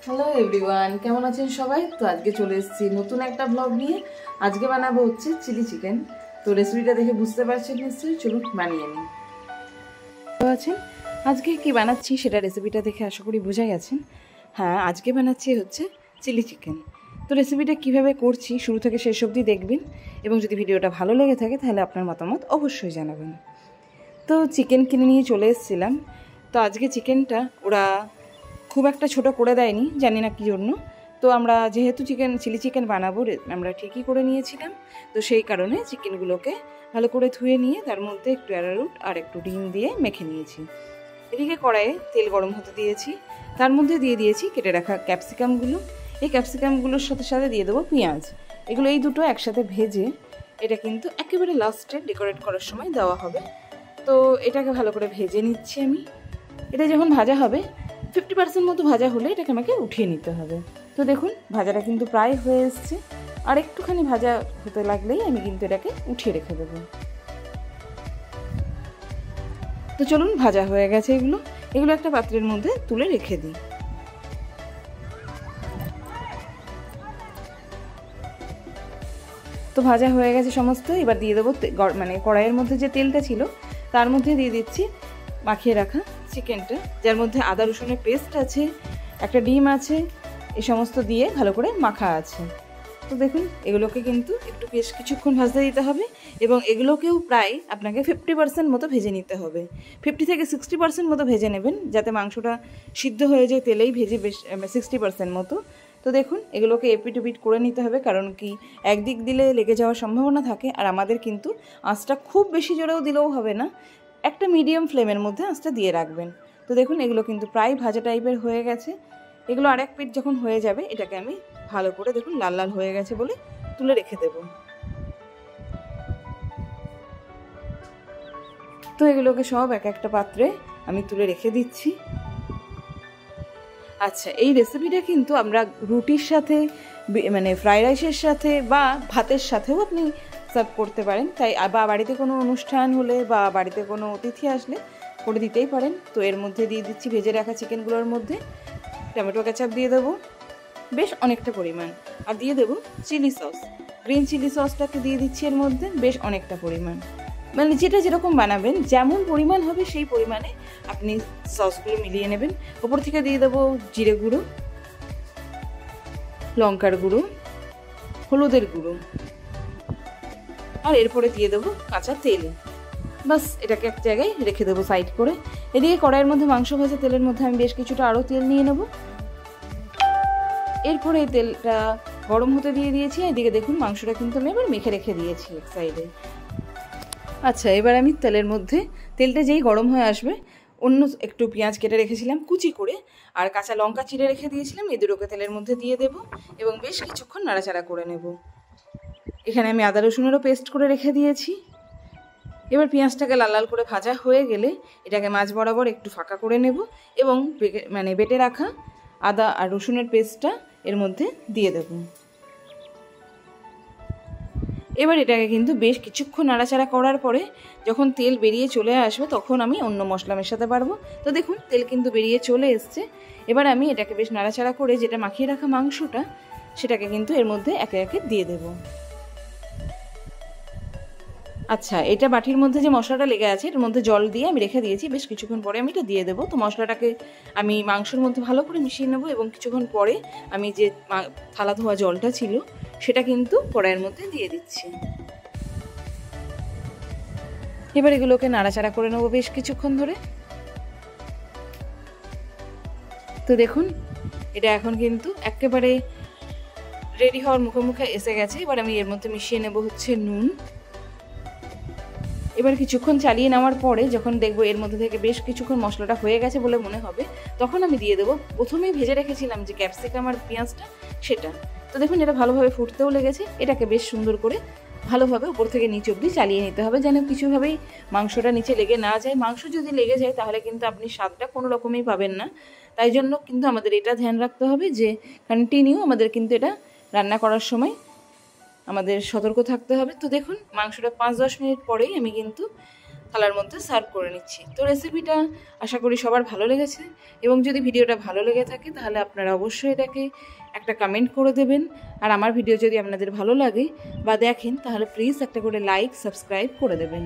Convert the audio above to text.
Hello everyone, কেমন আছেন সবাই? তো আজকে চলে এসেছি নতুন একটা ব্লগ নিয়ে। আজকে বানাবো হচ্ছে চিলি চিকেন। তো রেসিপিটা দেখে বুঝতে পারছেন নিশ্চয়ই, চলুন বানিয়ে নিই। তো আছেন আজকে কি বানাচ্ছি সেটা রেসিপিটা দেখে আশা করি বুঝে গেছেন। হ্যাঁ, আজকে বানাচ্ছি হচ্ছে চিলি চিকেন। তো রেসিপিটা কিভাবে করছি শুরু থেকে শেষ অবধি দেখবেন, এবং যদি ভিডিওটা ভালো লেগে থাকে তাহলে আপনার মতামত অবশ্যই জানাবেন। তো চিকেন কিনে নিয়ে চলে এসেছিলাম। তো আজকে চিকেনটা ওরা খুব একটা ছোট করে দেয়নি, জানি না কী জন্য। তো আমরা যেহেতু চিলি চিকেন বানাবো, আমরা ঠিকই করে নিয়েছিলাম। তো সেই কারণে চিকেনগুলোকে ভালো করে ধুয়ে নিয়ে তার মধ্যে একটু অ্যারারুট আর একটু ডিম দিয়ে মেখে নিয়েছি। এদিকে কড়াইয়ে তেল গরম হতে দিয়েছি, তার মধ্যে দিয়ে দিয়েছি কেটে রাখা ক্যাপসিকামগুলো। এই ক্যাপসিকামগুলোর সাথে সাথে দিয়ে দেবো পেঁয়াজ। এগুলো এই দুটো একসাথে ভেজে এটা কিন্তু একেবারে লাস্টে ডেকোরেট করার সময় দেওয়া হবে। তো এটাকে ভালো করে ভেজে নিচ্ছি আমি। এটা যখন ভাজা হবে 50% মতো ভাজা হলে এটাকে আমাকে উঠিয়ে নিতে হবে। তো দেখুন ভাজাটা কিন্তু প্রায় হয়ে এসছে, আর একটুখানি ভাজা হতে লাগলেই আমি কিন্তু এটাকে উঠিয়ে রেখে দেবো। তো চলুন, ভাজা হয়ে গেছে এগুলো একটা পাত্রের মধ্যে তুলে রেখে দিই। তো ভাজা হয়ে গেছে সমস্ত। এবার দিয়ে দেবো কড়াইয়ের মধ্যে যে তেলটা ছিল তার মধ্যে দিয়ে দিচ্ছি মাখিয়ে রাখা চিকেনটা, যার মধ্যে আদা রসুনের পেস্ট আছে, একটা ডিম আছে, এই সমস্ত দিয়ে ভালো করে মাখা আছে। তো দেখুন এগুলোকে কিন্তু একটু বেশ কিছুক্ষণ ভাজতে দিতে হবে, এবং এগুলোকেও প্রায় আপনাকে 50% মতো ভেজে নিতে হবে। 50 থেকে 60% মতো ভেজে নেবেন, যাতে মাংসটা সিদ্ধ হয়ে যায় তেলেই ভেজে বেশ 60% মতো। তো দেখুন এগুলোকে এপিট ওপিট করে নিতে হবে, কারণ কি একদিক দিলে লেগে যাওয়ার সম্ভাবনা থাকে। আর আমাদের কিন্তু আঁচটা খুব বেশি জোরেও দিলেও হবে না, একটা মিডিয়াম ফ্লেমের মধ্যে আঁচটা দিয়ে রাখবেন। তো দেখুন এগুলো কিন্তু প্রায় ভাজা টাইপের হয়ে গেছে। এগুলো আর এক পিঠ যখন হয়ে যাবে এটাকে আমি ভালো করে, দেখুন লাল লাল হয়ে গেছে বলে তুলে রেখে দেব। তো এগুলোকে সব এক একটা পাত্রে আমি তুলে রেখে দিচ্ছি। আচ্ছা, এই রেসিপিটা কিন্তু আমরা রুটির সাথে, ফ্রাইড রাইসের সাথে বা ভাতের সাথেও আপনি সার্ভ করতে পারেন। তাই বা বাড়িতে কোনো অনুষ্ঠান হলে বা বাড়িতে কোনো অতিথি আসলে করে দিতেই পারেন। তো এর মধ্যে দিয়ে দিচ্ছি ভেজে রাখা চিকেনগুলোর মধ্যে টমেটো কেচাপ দিয়ে দেবো বেশ অনেকটা পরিমাণ, আর দিয়ে দেবো চিলি সস, গ্রিন চিলি সসটাকে দিয়ে দিচ্ছি এর মধ্যে বেশ অনেকটা পরিমাণ। যেটা যেরকম বানাবেন, যেমন পরিমাণ হবে সেই পরিমাণে আপনি সসগুলো মিলিয়ে নেবেন। ওপর থেকে দিয়ে দেবো জিরে গুঁড়ো, লঙ্কার গুঁড়ো, হলুদের গুঁড়ো, আর এরপরে দিয়ে দেবো কাঁচা তেল। বাস এটাকে এক জায়গায় রেখে দেবো সাইড করে। এদিকে কড়াইয়ের মধ্যে মাংস ভাজা তেলের মধ্যে আমি বেশ কিছুটা আরও তেল নিয়ে নেব। এরপরে এই তেলটা গরম হতে দিয়ে দিয়েছি। এদিকে দেখুন মাংসটা কিন্তু আমি এবার মেখে রেখে দিয়েছি এক সাইডে। আচ্ছা, এবার আমি তেলটা যেই গরম হয়ে আসবে, অন্য একটু পেঁয়াজ কেটে রেখেছিলাম কুচি করে, আর কাঁচা লঙ্কা চিড়ে রেখে দিয়েছিলাম, এই দুটোকে তেলের মধ্যে দিয়ে দেব এবং বেশ কিছুক্ষণ নাড়াচাড়া করে নেব। এখানে আমি আদা রসুনেরও পেস্ট করে রেখে দিয়েছি। এবার পেঁয়াজটাকে লাল লাল করে ভাজা হয়ে গেলে এটাকে মাঝ বরাবর একটু ফাঁকা করে নেব, এবং বেটে রাখা আদা আর রসুনের পেস্টটা এর মধ্যে দিয়ে দেব। এবার এটাকে কিন্তু বেশ কিছুক্ষণ নাড়াচাড়া করার পরে যখন তেল বেরিয়ে চলে আসবে তখন আমি অন্য মশলা মেশাতে পারবো। তো দেখুন তেল কিন্তু বেরিয়ে চলে এসছে। এবার আমি এটাকে বেশ নাড়াচাড়া করে যেটা মাখিয়ে রাখা মাংসটা সেটাকে কিন্তু এর মধ্যে একে একে দিয়ে দেব। আচ্ছা, এটা বাটির মধ্যে যে মশলাটা লেগে আছে এর মধ্যে জল দিয়ে আমি রেখে দিয়েছি, বেশ কিছুক্ষণ পরে আমি এটা দিয়ে দেবো। তো মশলাটাকে আমি মাংসের মধ্যে ভালো করে মিশিয়ে নেবো, এবং কিছুক্ষণ পরে আমি যে থালা ধোয়া জলটা ছিল সেটা কিন্তু কড়াইয়ের মধ্যে দিয়ে দিচ্ছি। এবার এগুলোকে নাড়াচাড়া করে নেবো বেশ কিছুক্ষণ ধরে। তো দেখুন এটা এখন কিন্তু একেবারে রেডি হওয়ার মুখে এসে গেছে। এবার আমি এর মধ্যে মিশিয়ে নেব হচ্ছে নুন। এবার কিছুক্ষণ চালিয়ে নেওয়ার পরে যখন দেখবো এর মধ্যে থেকে বেশ কিছুক্ষণ মশলাটা হয়ে গেছে বলে মনে হবে, তখন আমি দিয়ে দেবো প্রথমেই ভেজে রেখেছিলাম যে ক্যাপসিকাম আর পেঁয়াজটা, সেটা। তো দেখুন এটা ভালোভাবে ফুটতেও লেগেছে। এটাকে বেশ সুন্দর করে ভালোভাবে উপর থেকে নিচে অবধি চালিয়ে নিতে হবে, যেন কিছুভাবেই মাংসটা নিচে লেগে না যায়। মাংস যদি লেগে যায় তাহলে কিন্তু আপনি স্বাদটা কোনো রকমেই পাবেন না। তাই জন্য কিন্তু আমাদের এটা ধ্যান রাখতে হবে যে কন্টিনিউ আমাদের কিন্তু এটা রান্না করার সময় আমাদের সতর্ক থাকতে হবে। তো দেখুন মাংসটা 5-10 মিনিট পরেই আমি কিন্তু থালার মধ্যে সার্ভ করে নিচ্ছি। তো রেসিপিটা আশা করি সবার ভালো লেগেছে, এবং যদি ভিডিওটা ভালো লেগে থাকে তাহলে আপনারা অবশ্যই এটাকে একটা কমেন্ট করে দেবেন। আর আমার ভিডিও যদি আপনাদের ভালো লাগে বা দেখেন তাহলে প্লিজ একটা করে লাইক সাবস্ক্রাইব করে দেবেন।